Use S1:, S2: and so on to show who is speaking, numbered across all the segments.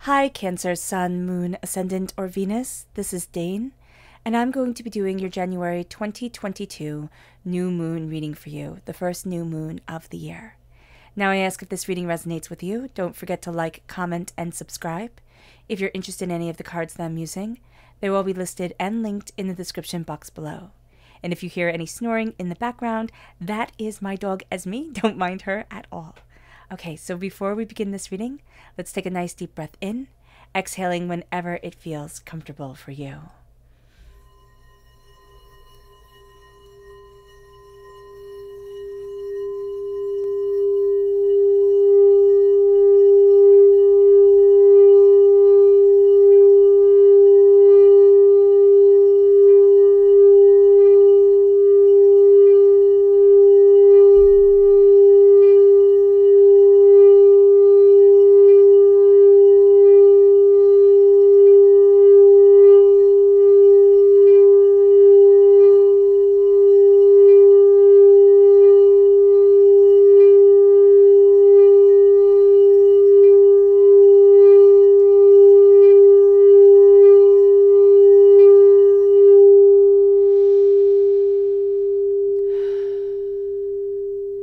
S1: Hi, Cancer, Sun, Moon, Ascendant, or Venus. This is Dane, and I'm going to be doing your January 2022 new moon reading for you, the first new moon of the year. Now, I ask if this reading resonates with you. Don't forget to like, comment, and subscribe. If you're interested in any of the cards that I'm using, they will be listed and linked in the description box below. And if you hear any snoring in the background, that is my dog Esme. Don't mind her at all. Okay, so before we begin this reading, let's take a nice deep breath in, exhaling whenever it feels comfortable for you.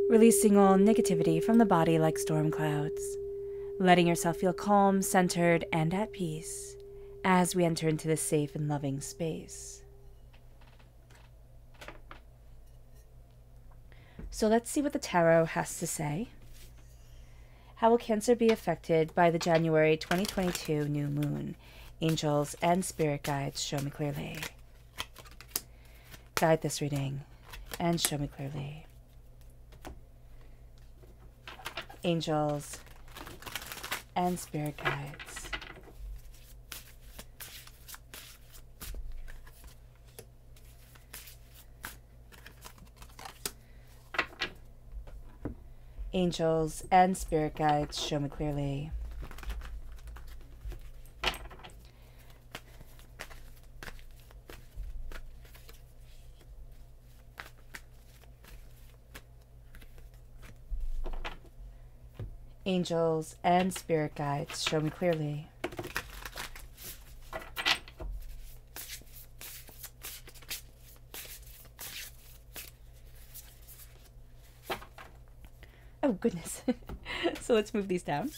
S1: Releasing all negativity from the body like storm clouds, letting yourself feel calm, centered, and at peace as we enter into this safe and loving space. So let's see what the tarot has to say. How will Cancer be affected by the January 2022 new moon? Angels and spirit guides, show me clearly. Guide this reading and show me clearly. Angels and spirit guides. Angels and spirit guides, show me clearly. Angels and spirit guides, show me clearly. Oh, goodness. So let's move these down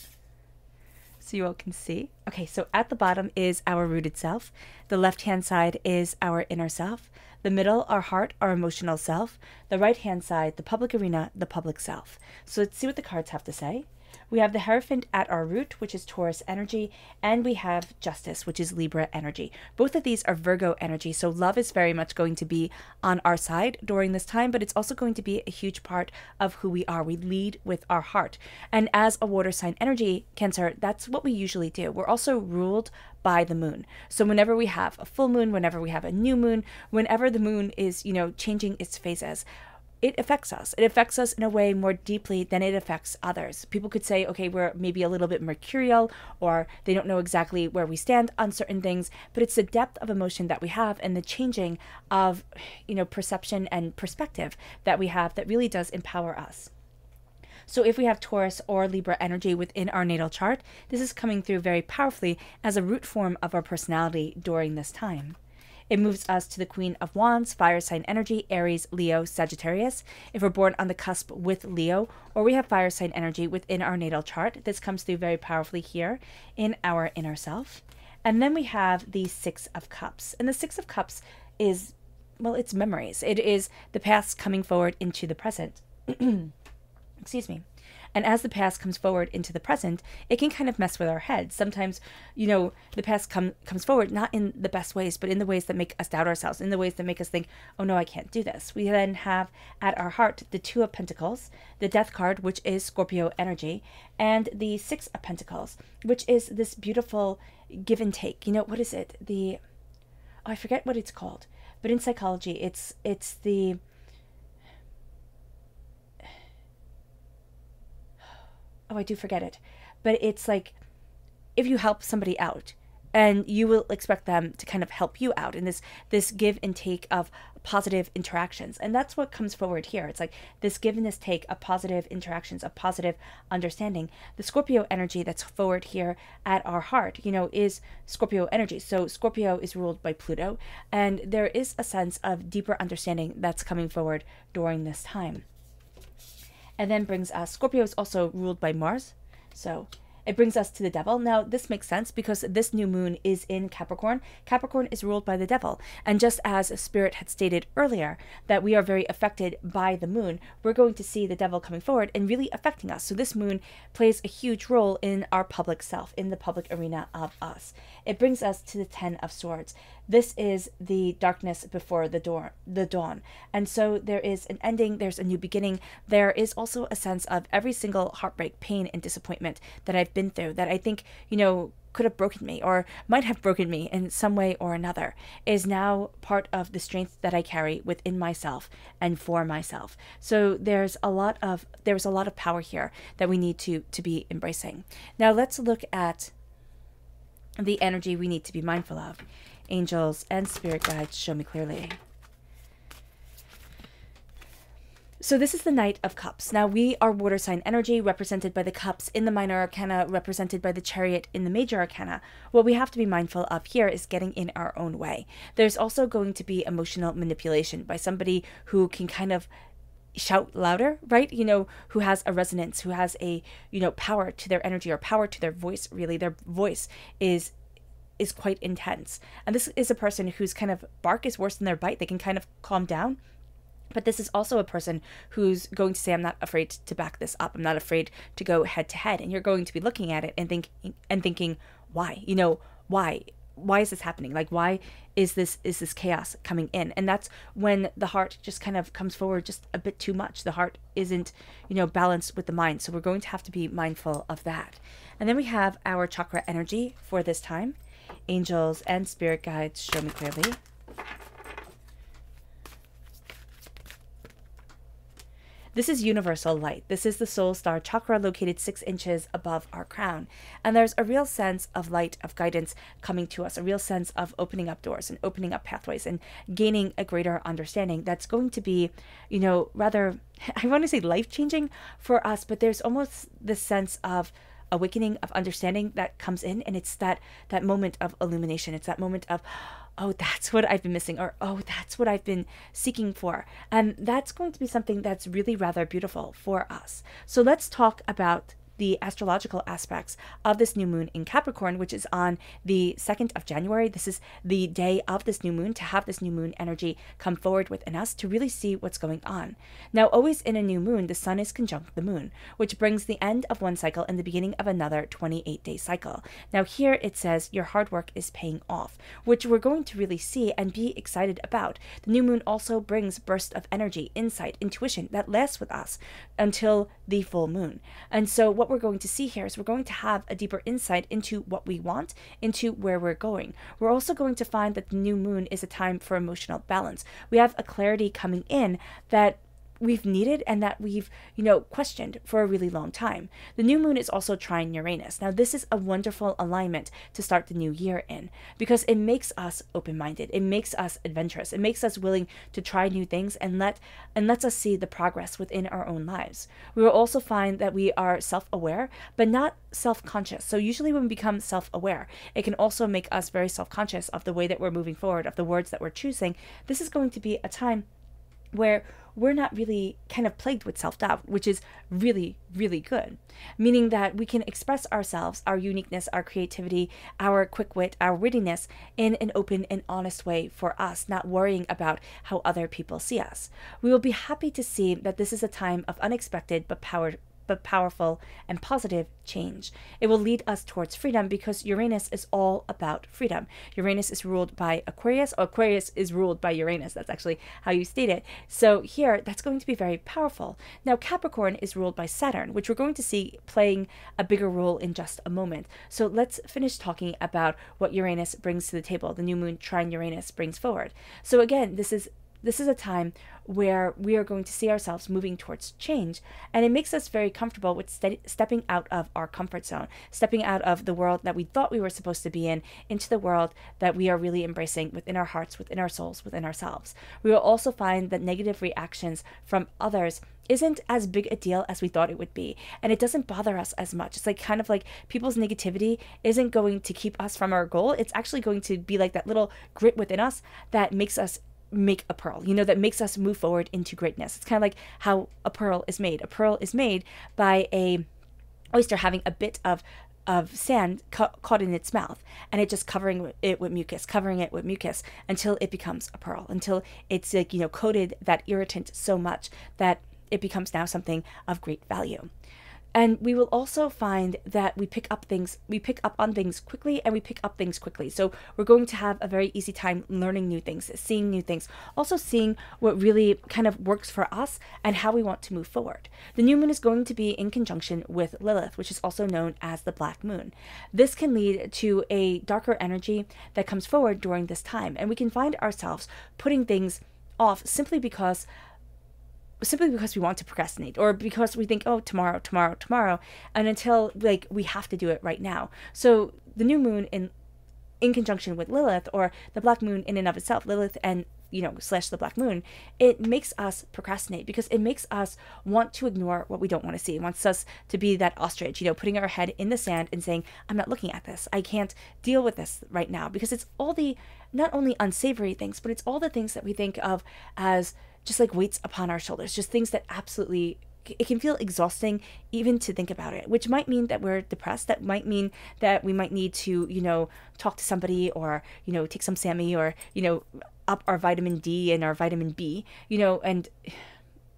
S1: so you all can see. Okay, so at the bottom is our rooted self. The left-hand side is our inner self. The middle, our heart, our emotional self. The right-hand side, the public arena, the public self. So let's see what the cards have to say. We have the Hierophant at our root, which is Taurus energy, and we have Justice, which is Libra energy. Both of these are Virgo energy, so love is very much going to be on our side during this time, but it's also going to be a huge part of who we are. We lead with our heart. And as a water sign energy, Cancer, that's what we usually do. We're also ruled by the moon. So whenever we have a full moon, whenever we have a new moon, whenever the moon is, changing its phases, it affects us. It affects us in a way more deeply than it affects others. People could say, okay, we're maybe a little bit mercurial, or they don't know exactly where we stand on certain things, but it's the depth of emotion that we have and the changing of, perception and perspective that we have that really does empower us. So if we have Taurus or Libra energy within our natal chart, this is coming through very powerfully as a root form of our personality during this time. It moves us to the Queen of Wands, fire sign energy, Aries, Leo, Sagittarius. If we're born on the cusp with Leo, or we have fire sign energy within our natal chart, this comes through very powerfully here in our inner self. And then we have the Six of Cups. And the Six of Cups is, well, it's memories. It is the past coming forward into the present. Excuse me. And as the past comes forward into the present, it can kind of mess with our heads. Sometimes, the past comes forward, not in the best ways, but in the ways that make us doubt ourselves, in the ways that make us think, oh no, I can't do this. We then have at our heart the Two of Pentacles, the Death card, which is Scorpio energy, and the Six of Pentacles, which is this beautiful give and take. What is it? I forget what it's called, but in psychology, it's the... Oh, I do forget it. But it's like, if you help somebody out, and you will expect them to kind of help you out in this give and take of positive interactions. And that's what comes forward here. It's like this give and this take of positive interactions, of positive understanding. The Scorpio energy that's forward here at our heart, you know, is Scorpio energy. So Scorpio is ruled by Pluto, and there is a sense of deeper understanding that's coming forward during this time. And then brings us, Scorpio is also ruled by Mars, so it brings us to the devil. Now, this makes sense because this new moon is in Capricorn. Capricorn is ruled by the devil. And just as Spirit had stated earlier that we are very affected by the moon, we're going to see the devil coming forward and really affecting us. So this moon plays a huge role in our public self, in the public arena of us. It brings us to the Ten of Swords. This is the darkness before the dawn. And so there is an ending, there's a new beginning. There is also a sense of every single heartbreak, pain, and disappointment that I've been through that I think, you know, could have broken me or might have broken me in some way or another is now part of the strength that I carry within myself and for myself. So there's a lot of power here that we need to be embracing. Now let's look at the energy we need to be mindful of. Angels and spirit guides, show me clearly. So this is the Knight of Cups. Now we are water sign energy represented by the cups in the minor arcana, represented by the chariot in the major arcana. What we have to be mindful of here is getting in our own way. There's also going to be emotional manipulation by somebody who can kind of shout louder, right? You know, who has a resonance, who has a, you know, power to their energy or power to their voice, really. Their voice is quite intense. And this is a person whose kind of bark is worse than their bite. They can kind of calm down. But this is also a person who's going to say, I'm not afraid to back this up. I'm not afraid to go head to head. And you're going to be looking at it and thinking, why? You know, why? Why is this happening? Like, why is this chaos coming in? And that's when the heart just kind of comes forward just a bit too much. The heart isn't, you know, balanced with the mind. So we're going to have to be mindful of that. And then we have our chakra energy for this time. Angels and spirit guides, show me clearly. This is universal light. This is the soul star chakra located 6 inches above our crown. And there's a real sense of light, of guidance coming to us, a real sense of opening up doors and opening up pathways and gaining a greater understanding that's going to be, you know, rather, I want to say life-changing for us, but there's almost this sense of awakening, of understanding that comes in, and it's that moment of illumination. It's that moment of, oh, that's what I've been missing, or oh, that's what I've been seeking for. And that's going to be something that's really rather beautiful for us. So let's talk about the astrological aspects of this new moon in Capricorn, which is on the 2nd of January. This is the day of this new moon, to have this new moon energy come forward within us to really see what's going on. Now, always in a new moon, the sun is conjunct the moon, which brings the end of one cycle and the beginning of another 28-day cycle. Now here it says your hard work is paying off, which we're going to really see and be excited about. The new moon also brings bursts of energy, insight, intuition that lasts with us until the full moon. And so what we're going to see here is we're going to have a deeper insight into what we want, into where we're going. We're also going to find that the new moon is a time for emotional balance. We have a clarity coming in that we've needed and that we've, you know, questioned for a really long time. The new moon is also trine Uranus. Now, this is a wonderful alignment to start the new year in because it makes us open-minded. It makes us adventurous. It makes us willing to try new things and lets us see the progress within our own lives. We will also find that we are self-aware, but not self-conscious. So usually when we become self-aware, it can also make us very self-conscious of the way that we're moving forward, of the words that we're choosing. This is going to be a time where we're not really kind of plagued with self-doubt, which is really, really good. Meaning that we can express ourselves, our uniqueness, our creativity, our quick wit, our wittiness in an open and honest way for us, not worrying about how other people see us. We will be happy to see that this is a time of unexpected but powerful and positive change. It will lead us towards freedom because Uranus is all about freedom. Uranus is ruled by Aquarius, or Aquarius is ruled by Uranus. That's actually how you state it. So here, that's going to be very powerful. Now, Capricorn is ruled by Saturn, which we're going to see playing a bigger role in just a moment. So let's finish talking about what Uranus brings to the table. The new moon trine Uranus brings forward. So again, this is this is a time where we are going to see ourselves moving towards change, and it makes us very comfortable with stepping out of our comfort zone, stepping out of the world that we thought we were supposed to be in, into the world that we are really embracing within our hearts, within our souls, within ourselves. We will also find that negative reactions from others isn't as big a deal as we thought it would be, and it doesn't bother us as much. It's like kind of like people's negativity isn't going to keep us from our goal. It's actually going to be like that little grit within us that makes us make a pearl, that makes us move forward into greatness. It's kind of like how a pearl is made. A pearl is made by a oyster having a bit of sand caught in its mouth, and it just covering it with mucus until it becomes a pearl, until it's like, coated that irritant so much that it becomes now something of great value. And we will also find that we pick up on things quickly, and we pick up things quickly. So we're going to have a very easy time learning new things, seeing new things, also seeing what really kind of works for us and how we want to move forward. The new moon is going to be in conjunction with Lilith, which is also known as the black moon. This can lead to a darker energy that comes forward during this time, and we can find ourselves putting things off simply because we want to procrastinate, or because we think, oh, tomorrow, and until like we have to do it right now. So the new moon in conjunction with Lilith, or the black moon in and of itself, Lilith and / the black moon, it makes us procrastinate because it makes us want to ignore what we don't want to see. It wants us to be that ostrich, putting our head in the sand and saying, I'm not looking at this. I can't deal with this right now, because it's all the not only unsavory things, but it's all the things that we think of as just like weights upon our shoulders, just things that absolutely, it can feel exhausting even to think about it, which might mean that we're depressed. That might mean that we might need to, talk to somebody, or, take some Sammy, or, up our vitamin D and our vitamin B, and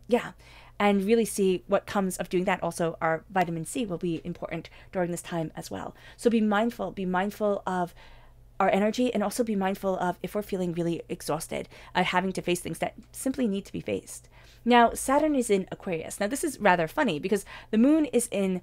S1: yeah, and really see what comes of doing that. Also, our vitamin C will be important during this time as well. So be mindful of our energy, and also be mindful of if we're feeling really exhausted at having to face things that simply need to be faced. Now, Saturn is in Aquarius. Now, this is rather funny because the moon is in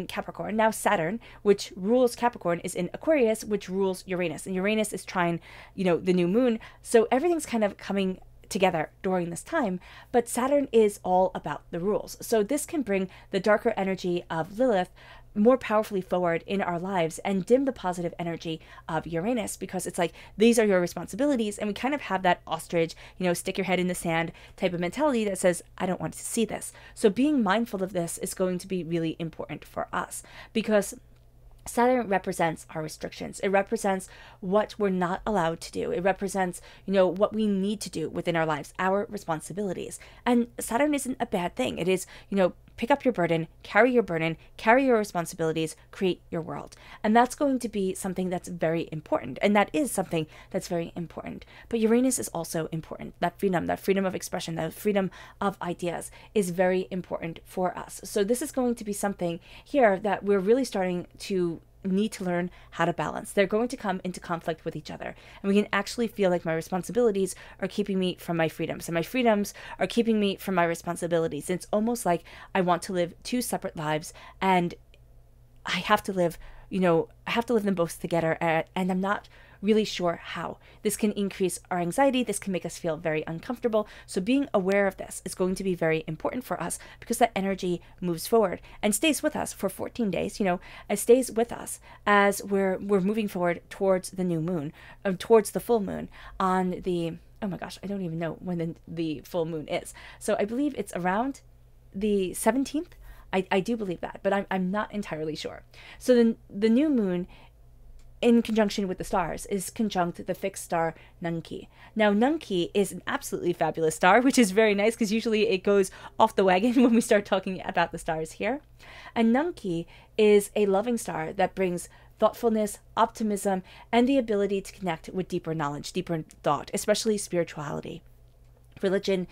S1: Capricorn. Now, Saturn, which rules Capricorn, is in Aquarius, which rules Uranus. And Uranus is trine, the new moon. So everything's kind of coming together during this time, but Saturn is all about the rules. So this can bring the darker energy of Lilith more powerfully forward in our lives and dim the positive energy of Uranus, because it's like, these are your responsibilities, and we kind of have that ostrich, stick your head in the sand type of mentality that says, I don't want to see this. So being mindful of this is going to be really important for us, because Saturn represents our restrictions. It represents what we're not allowed to do. It represents, what we need to do within our lives, our responsibilities. And Saturn isn't a bad thing. It is, pick up your burden, carry your responsibilities, create your world. And that's going to be something that's very important. And that is something that's very important. But Uranus is also important. That freedom of expression, that freedom of ideas is very important for us. So this is going to be something here that we're really starting to need to learn how to balance. They're going to come into conflict with each other, and we can actually feel like my responsibilities are keeping me from my freedoms, and my freedoms are keeping me from my responsibilities. It's almost like I want to live two separate lives, and I have to live them both together, and I'm not really sure how. This can increase our anxiety. This can make us feel very uncomfortable. So being aware of this is going to be very important for us, because that energy moves forward and stays with us for 14 days. It stays with us as we're moving forward towards the new moon, towards the full moon on the, oh my gosh, I don't even know when the full moon is. So I believe it's around the 17th. I do believe that, but I'm not entirely sure. So then the new moon, in conjunction with the stars, is conjunct the fixed star Nunki. Now, Nunki is an absolutely fabulous star, which is very nice because usually it goes off the wagon when we start talking about the stars here. And Nunki is a loving star that brings thoughtfulness, optimism, and the ability to connect with deeper knowledge, deeper thought, especially spirituality, religion,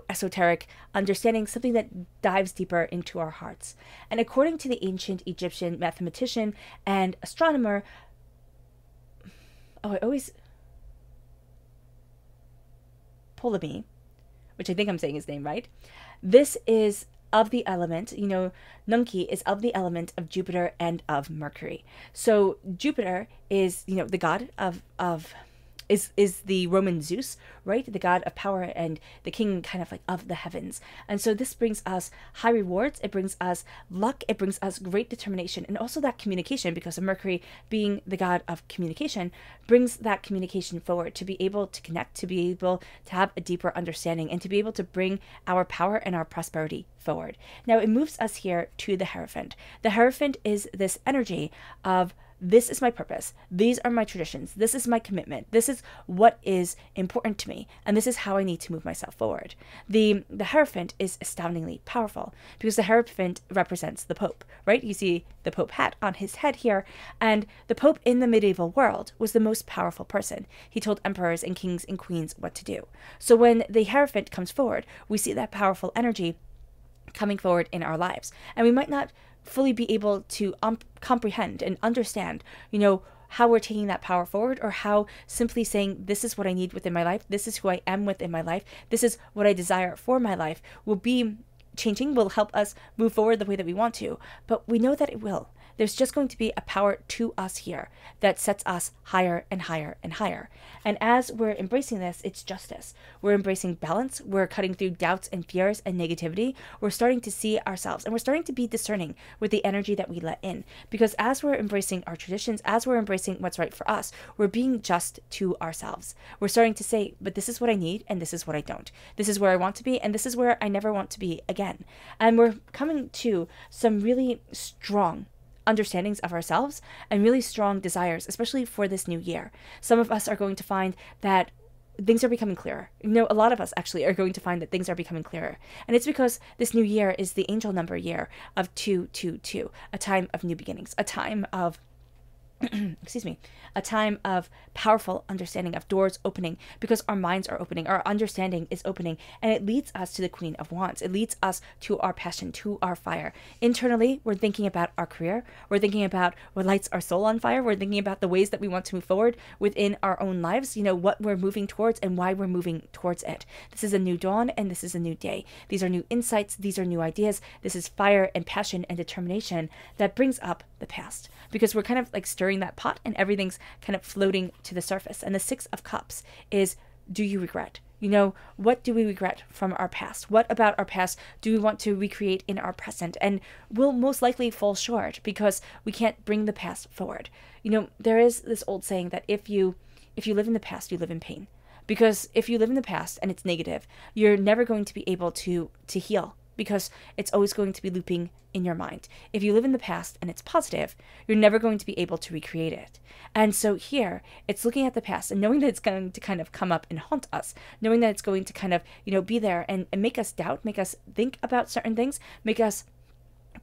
S1: esoteric understanding, something that dives deeper into our hearts. And according to the ancient Egyptian mathematician and astronomer, Ptolemy, which I think I'm saying his name right, this is of the element, Nunki is of the element of Jupiter and of Mercury. So Jupiter is, the god of is the Roman Zeus, right? The god of power and the king kind of like of the heavens. And so this brings us high rewards. It brings us luck. It brings us great determination, and also that communication, because of Mercury being the god of communication, brings that communication forward, to be able to connect, to be able to have a deeper understanding, and to be able to bring our power and our prosperity forward. Now it moves us here to the Hierophant. The Hierophant is this energy of, this is my purpose. These are my traditions. This is my commitment. This is what is important to me. And this is how I need to move myself forward. The Hierophant is astoundingly powerful, because the Hierophant represents the Pope, right? You see the Pope hat on his head here. And the Pope in the medieval world was the most powerful person. He told emperors and kings and queens what to do. So when the Hierophant comes forward, we see that powerful energy coming forward in our lives. And we might not fully be able to comprehend and understand, how we're taking that power forward, or how simply saying, this is what I need within my life, this is who I am within my life, this is what I desire for my life, will be changing, will help us move forward the way that we want to. But we know that it will. There's just going to be a power to us here that sets us higher and higher and higher. And as we're embracing this, it's justice. We're embracing balance. We're cutting through doubts and fears and negativity. We're starting to see ourselves, and we're starting to be discerning with the energy that we let in. Because as we're embracing our traditions, as we're embracing what's right for us, we're being just to ourselves. We're starting to say, but this is what I need, and this is what I don't. This is where I want to be, and this is where I never want to be again. And we're coming to some really strong understandings of ourselves and really strong desires, especially for this new year. Some of us are going to find that things are becoming clearer. A lot of us actually are going to find that things are becoming clearer. And it's because this new year is the angel number year of 222, a time of new beginnings, a time of a time of powerful understanding, of doors opening, because our minds are opening, our understanding is opening, and it leads us to the Queen of Wands. It leads us to our passion, to our fire. Internally, we're thinking about our career. We're thinking about what lights our soul on fire. We're thinking about the ways that we want to move forward within our own lives, what we're moving towards and why we're moving towards it. This is a new dawn, and this is a new day. These are new insights. These are new ideas. This is fire and passion and determination that brings up the past, because we're kind of like stirring that pot, and everything's kind of floating to the surface. And the Six of Cups is, do you regret? What do we regret from our past? What about our past do we want to recreate in our present? And we'll most likely fall short because we can't bring the past forward. There is this old saying that if you live in the past, you live in pain. Because if you live in the past and it's negative, you're never going to be able to heal, because it's always going to be looping in your mind. If you live in the past and it's positive, you're never going to be able to recreate it. And so here, it's looking at the past and knowing that it's going to kind of come up and haunt us, knowing that it's going to kind of, be there and make us doubt, make us think about certain things, make us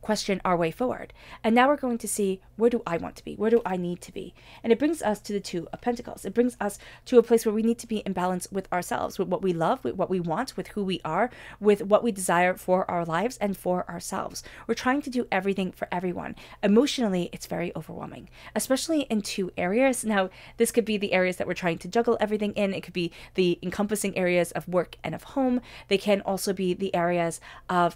S1: question our way forward. And now we're going to see, where do I want to be? Where do I need to be? And it brings us to the Two of Pentacles. It brings us to a place where we need to be in balance with ourselves, with what we love, with what we want, with who we are, with what we desire for our lives and for ourselves. We're trying to do everything for everyone. Emotionally, it's very overwhelming, especially in two areas. Now, this could be the areas that we're trying to juggle everything in. It could be the encompassing areas of work and of home. They can also be the areas of,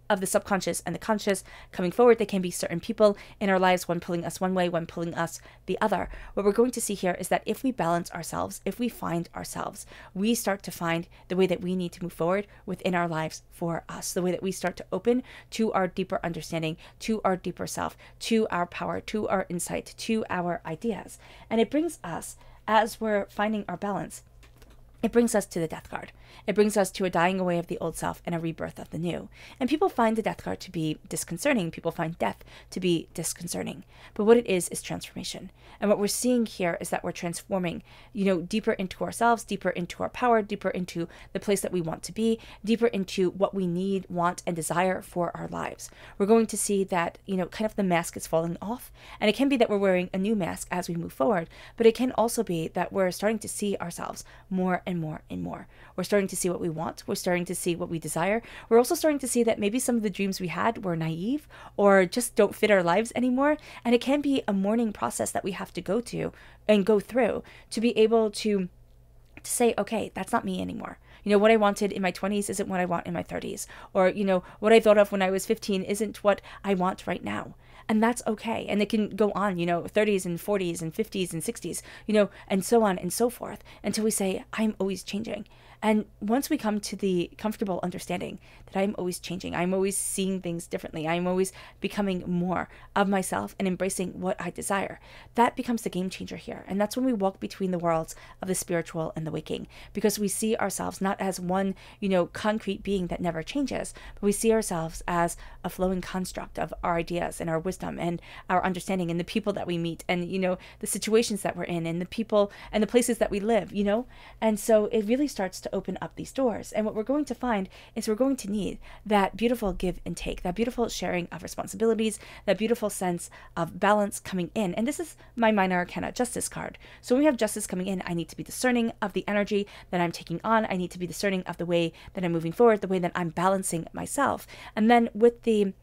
S1: of the subconscious and the conscious coming forward. They can be certain people in our lives, one pulling us one way, one pulling us the other. What we're going to see here is that if we balance ourselves, if we find ourselves, we start to find the way that we need to move forward within our lives for us, the way that we start to open to our deeper understanding, to our deeper self, to our power, to our insight, to our ideas. And it brings us, as we're finding our balance, it brings us to the Death card. It brings us to a dying away of the old self and a rebirth of the new. And people find the Death card to be disconcerting. People find death to be disconcerting. But what it is transformation. And what we're seeing here is that we're transforming, deeper into ourselves, deeper into our power, deeper into the place that we want to be, deeper into what we need, want, and desire for our lives. We're going to see that, kind of the mask is falling off. And it can be that we're wearing a new mask as we move forward. But it can also be that we're starting to see ourselves more and more and more. We're starting to see what we want. We're starting to see what we desire. We're also starting to see that maybe some of the dreams we had were naive or just don't fit our lives anymore. And it can be a mourning process that we have to go to and go through to be able to say, okay, that's not me anymore. What I wanted in my 20s isn't what I want in my 30s. Or, what I thought of when I was 15 isn't what I want right now. And that's okay. And it can go on, 30s and 40s and 50s and 60s, and so on and so forth, until we say, I'm always changing. And once we come to the comfortable understanding that I'm always changing, I'm always seeing things differently, I'm always becoming more of myself and embracing what I desire, that becomes the game changer here. And that's when we walk between the worlds of the spiritual and the waking, because we see ourselves not as one, concrete being that never changes, but we see ourselves as a flowing construct of our ideas and our wisdom and our understanding and the people that we meet and, the situations that we're in and the people and the places that we live, And so it really starts to open up these doors. And what we're going to find is we're going to need that beautiful give and take, that beautiful sharing of responsibilities, that beautiful sense of balance coming in. And this is my minor arcana justice card. So when we have justice coming in, I need to be discerning of the energy that I'm taking on. I need to be discerning of the way that I'm moving forward, the way that I'm balancing myself. And then with the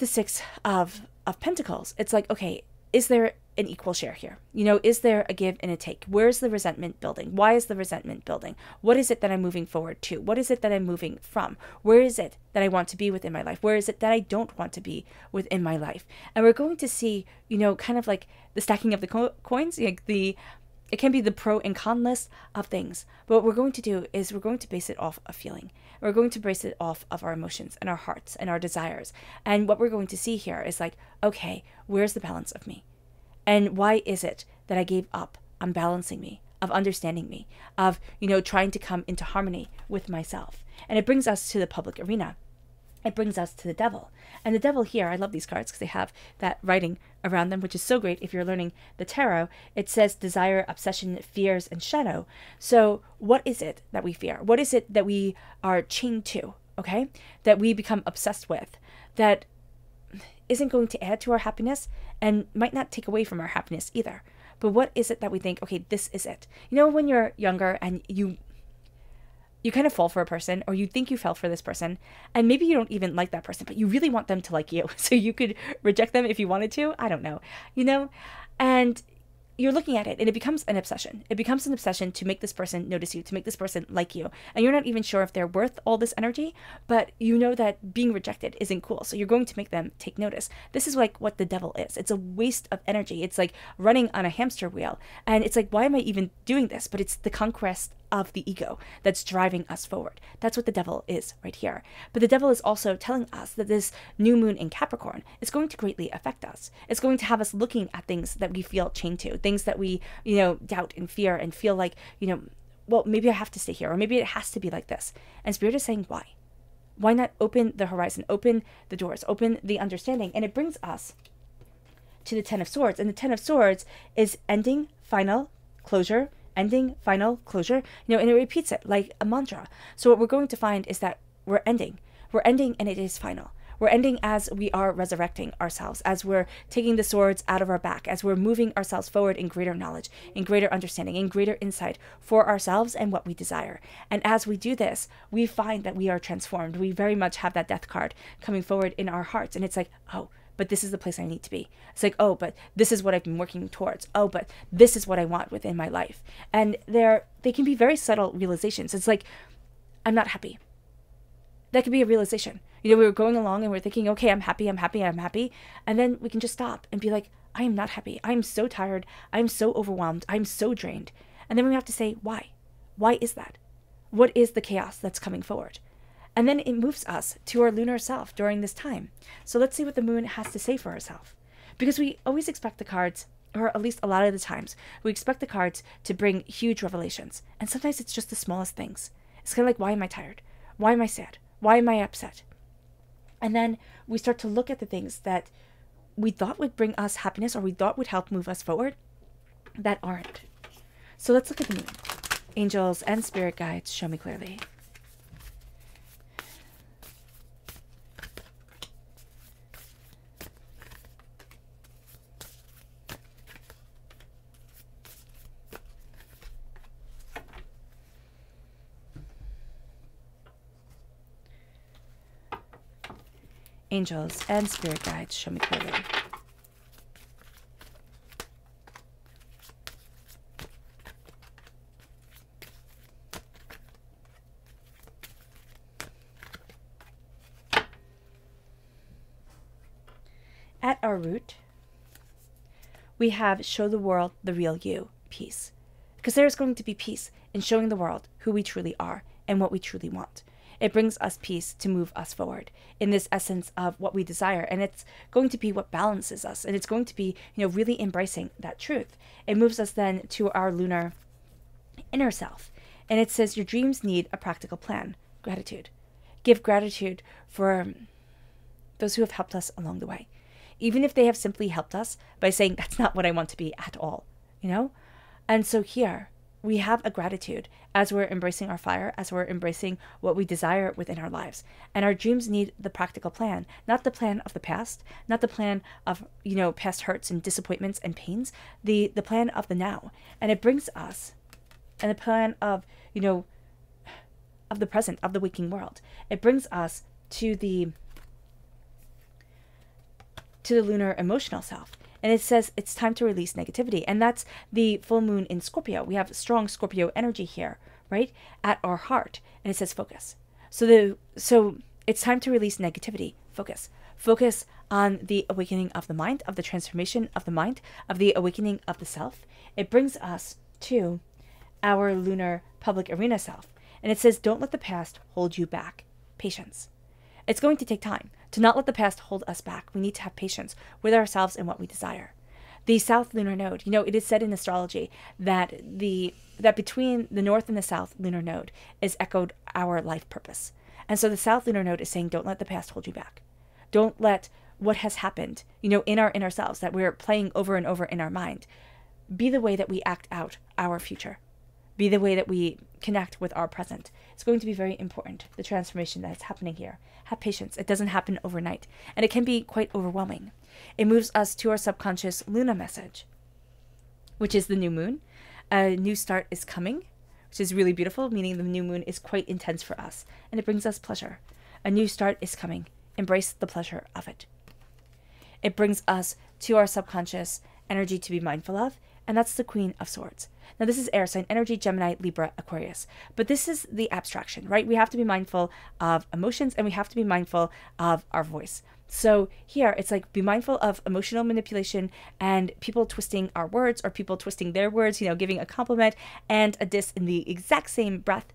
S1: Six of Pentacles, it's like, okay, is there an equal share here? Is there a give and a take? Where's the resentment building? Why is the resentment building? What is it that I'm moving forward to? What is it that I'm moving from? Where is it that I want to be within my life? Where is it that I don't want to be within my life? And we're going to see, kind of like the stacking of the coins, it can be the pro and con list of things. But what we're going to do is we're going to base it off of feeling. We're going to base it off of our emotions and our hearts and our desires. And what we're going to see here is like, okay, where's the balance of me? And why is it that I gave up on balancing me, of understanding me, of, trying to come into harmony with myself? And it brings us to the public arena. It brings us to the devil. And the devil here, I love these cards because they have that writing around them, which is so great if you're learning the tarot. It says desire, obsession, fears, and shadow. So what is it that we fear? What is it that we are chained to, okay? That we become obsessed with, that isn't going to add to our happiness and might not take away from our happiness either. But what is it that we think, okay, this is it? When you're younger and you kind of fall for a person, or you think you fell for this person, and maybe you don't even like that person, but you really want them to like you. So you could reject them if you wanted to. I don't know, and you're looking at it and it becomes an obsession. It becomes an obsession to make this person notice you, to make this person like you. And you're not even sure if they're worth all this energy, but you know that being rejected isn't cool. So you're going to make them take notice. This is like what the devil is. It's a waste of energy. It's like running on a hamster wheel. And it's like, why am I even doing this? But it's the conquest of the ego that's driving us forward. That's what the devil is right here. But the devil is also telling us that this new moon in Capricorn is going to greatly affect us. It's going to have us looking at things that we feel chained to, things that we, doubt and fear and feel like, well, maybe I have to stay here, or maybe it has to be like this. And Spirit is saying, why? Why not open the horizon, open the doors, open the understanding? And it brings us to the Ten of Swords. And the Ten of Swords is ending, final, closure, ending, final, closure, and it repeats it like a mantra. So what we're going to find is that we're ending and it is final. We're ending as we are resurrecting ourselves, as we're taking the swords out of our back, as we're moving ourselves forward in greater knowledge, in greater understanding, in greater insight for ourselves and what we desire. And as we do this, we find that we are transformed. We very much have that death card coming forward in our hearts. And it's like, oh, but this is the place I need to be. It's like, oh, but this is what I've been working towards. Oh, but this is what I want within my life. And they can be very subtle realizations. It's like, I'm not happy. That could be a realization. We were going along and we're thinking, okay, I'm happy. And then we can just stop and be like, I am not happy. I'm so tired. I'm so overwhelmed. I'm so drained. And then we have to say, why? Why is that? What is the chaos that's coming forward? And then it moves us to our lunar self during this time. So let's see what the moon has to say for herself. Because we always expect the cards, or at least a lot of the times, we expect the cards to bring huge revelations. And sometimes it's just the smallest things. It's kind of like, why am I tired? Why am I sad? Why am I upset? And then we start to look at the things that we thought would bring us happiness, or we thought would help move us forward, that aren't. So let's look at the moon. Angels and spirit guides, show me clearly. Angels and spirit guides, show me clearly. our root, we have show the world the real you, peace. Because there's going to be peace in showing the world who we truly are and what we truly want. It brings us peace to move us forward in this essence of what we desire. And it's going to be what balances us. And it's going to be, really embracing that truth. It moves us then to our lunar inner self. And it says, your dreams need a practical plan. Gratitude. Give gratitude for those who have helped us along the way. Even if they have simply helped us by saying, that's not what I want to be at all, And so here we have a gratitude as we're embracing our fire, as we're embracing what we desire within our lives. And our dreams need the practical plan, not the plan of the past, not the plan of, past hurts and disappointments and pains, the plan of the now. And it brings us, and the plan of, of the present, of the waking world. It brings us to the lunar emotional self. And it says it's time to release negativity. And that's the full moon in Scorpio. We have strong Scorpio energy here, right? At our heart. And it says focus. So it's time to release negativity. Focus. Focus on the awakening of the mind, of the transformation of the mind, of the awakening of the self. It brings us to our lunar public arena self. And it says, don't let the past hold you back. Patience. It's going to take time to not let the past hold us back. We need to have patience with ourselves and what we desire. The South lunar node, it is said in astrology that between the North and the South lunar node is echoed our life purpose. And so the South lunar node is saying, don't let the past hold you back. Don't let what has happened, in our inner selves that we're playing over and over in our mind, be the way that we act out our future. Be the way that we connect with our present. It's going to be very important, the transformation that is happening here. Have patience. It doesn't happen overnight. And it can be quite overwhelming. It moves us to our subconscious Luna message, which is the new moon. A new start is coming, which is really beautiful, meaning the new moon is quite intense for us. And it brings us pleasure. A new start is coming. Embrace the pleasure of it. It brings us to our subconscious energy to be mindful of, and that's the Queen of Swords. Now, this is air sign energy, Gemini, Libra, Aquarius. But this is the abstraction, right? We have to be mindful of emotions, and we have to be mindful of our voice. So here, it's like be mindful of emotional manipulation and people twisting our words or people twisting their words, giving a compliment and a diss in the exact same breath,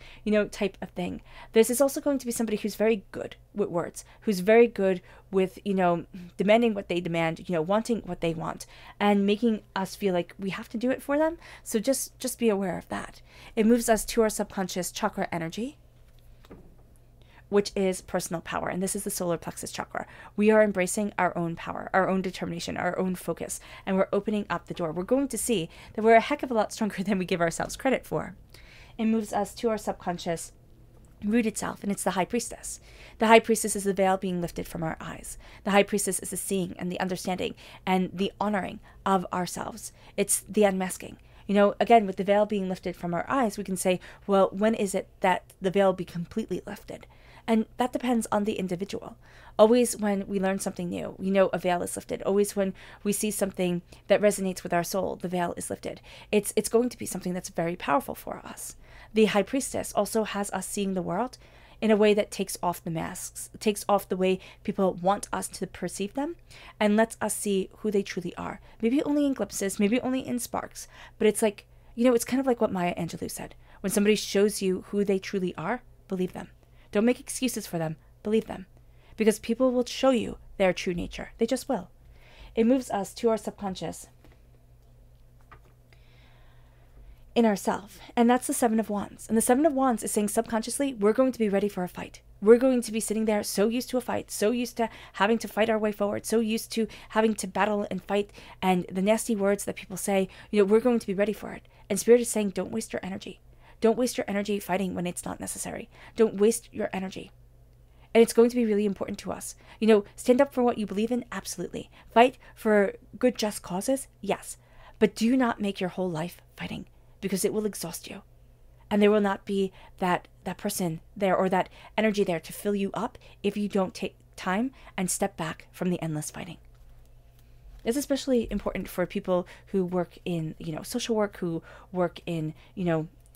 S1: type of thing. This is also going to be somebody who's very good with words, who's very good with, demanding what they demand, wanting what they want, and making us feel like we have to do it for them. So just be aware of that. It moves us to our subconscious chakra energy, which is personal power. And this is the solar plexus chakra. We are embracing our own power, our own determination, our own focus, and we're opening up the door. We're going to see that we're a heck of a lot stronger than we give ourselves credit for. It moves us to our subconscious rooted self, and it's the High Priestess. The High Priestess is the veil being lifted from our eyes. The High Priestess is the seeing and the understanding and the honoring of ourselves. It's the unmasking. Again, with the veil being lifted from our eyes, we can say, well, when is it that the veil be completely lifted? And that depends on the individual. Always when we learn something new, a veil is lifted. Always when we see something that resonates with our soul, the veil is lifted. It's going to be something that's very powerful for us. The High Priestess also has us seeing the world in a way that takes off the masks, takes off the way people want us to perceive them, and lets us see who they truly are. Maybe only in glimpses, maybe only in sparks, but it's like, it's kind of like what Maya Angelou said. When somebody shows you who they truly are, believe them. Don't make excuses for them. Believe them. Because people will show you their true nature. They just will. It moves us to our subconscious inner self. And that's the Seven of Wands. And the Seven of Wands is saying subconsciously, we're going to be ready for a fight. We're going to be sitting there so used to a fight, so used to having to fight our way forward, so used to having to battle and fight, and the nasty words that people say, we're going to be ready for it. And Spirit is saying, don't waste your energy. Don't waste your energy fighting when it's not necessary. Don't waste your energy. And it's going to be really important to us. Stand up for what you believe in, absolutely. Fight for good, just causes, yes. But do not make your whole life fighting, because it will exhaust you. And there will not be that person there or that energy there to fill you up if you don't take time and step back from the endless fighting. It's especially important for people who work in, social work, who work in,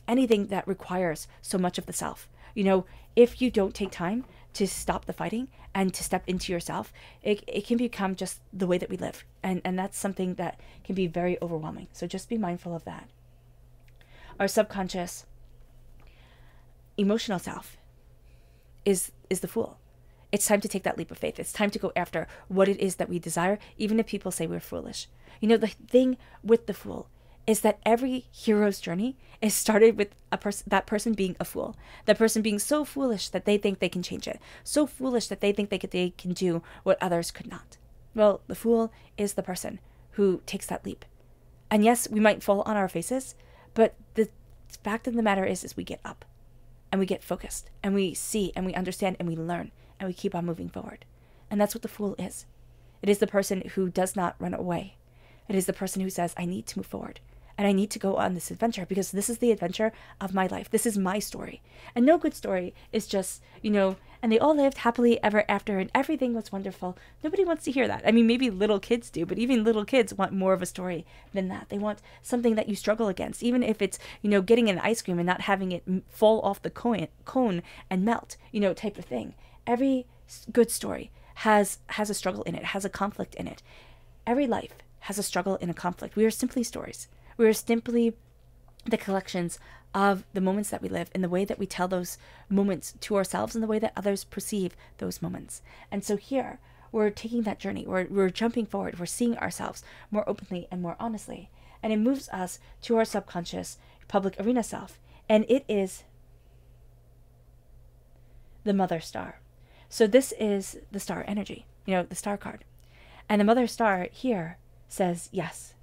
S1: anything that requires so much of the self. If you don't take time to stop the fighting and to step into yourself, it can become just the way that we live. And that's something that can be very overwhelming. So just be mindful of that. Our subconscious emotional self is the Fool. It's time to take that leap of faith. It's time to go after what it is that we desire, even if people say we're foolish. You know, the thing with the Fool is that every hero's journey is started with that person being a fool. That person being so foolish that they think they can change it. So foolish that they think they can do what others could not. Well, the Fool is the person who takes that leap. And yes, we might fall on our faces, but the fact of the matter is we get up. And we get focused. And we see and we understand and we learn. And we keep on moving forward. And that's what the Fool is. It is the person who does not run away. It is the person who says, I need to move forward. And I need to go on this adventure because this is the adventure of my life. This is my story. And no good story is just, you know, and they all lived happily ever after and everything was wonderful. Nobody wants to hear that. I mean, maybe little kids do, but even little kids want more of a story than that. They want something that you struggle against, even if it's, you know, getting an ice cream and not having it fall off the cone and melt, you know, type of thing. Every good story has a struggle in it, has a conflict in it. Every life has a struggle and a conflict. We are simply stories. We are simply the collections of the moments that we live and the way that we tell those moments to ourselves and the way that others perceive those moments. And so here, we're taking that journey. We're jumping forward. We're seeing ourselves more openly and more honestly. And it moves us to our subconscious public arena self. And it is the Mother Star. So this is the star energy, you know, the star card. And the Mother Star here says yes.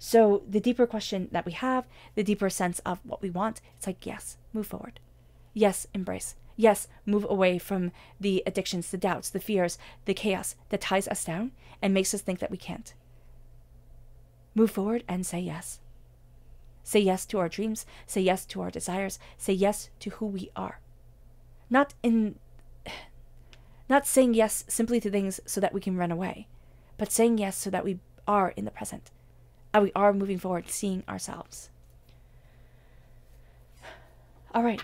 S1: So the deeper question that we have, the deeper sense of what we want, it's like, yes, move forward. Yes, embrace. Yes, move away from the addictions, the doubts, the fears, the chaos that ties us down and makes us think that we can't. Move forward and say yes. Say yes to our dreams. Say yes to our desires. Say yes to who we are. Not saying yes simply to things so that we can run away, but saying yes so that we are in the present. And we are moving forward, seeing ourselves. All right,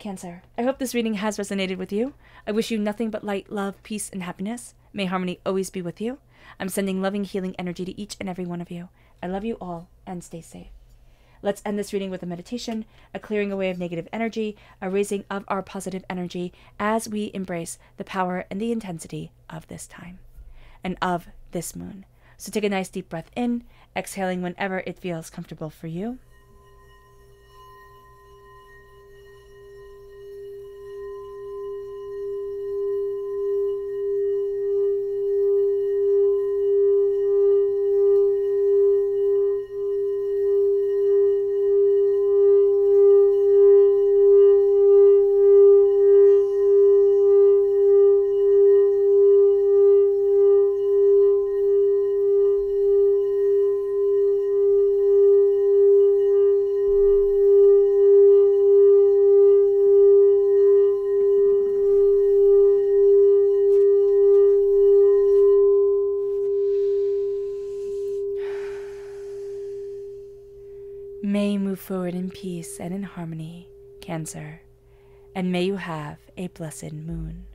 S1: Cancer. I hope this reading has resonated with you. I wish you nothing but light, love, peace, and happiness. May harmony always be with you. I'm sending loving, healing energy to each and every one of you. I love you all, and stay safe. Let's end this reading with a meditation, a clearing away of negative energy, a raising of our positive energy as we embrace the power and the intensity of this time and of this moon. So take a nice deep breath in, exhaling whenever it feels comfortable for you. May you move forward in peace and in harmony, Cancer, and may you have a blessed moon.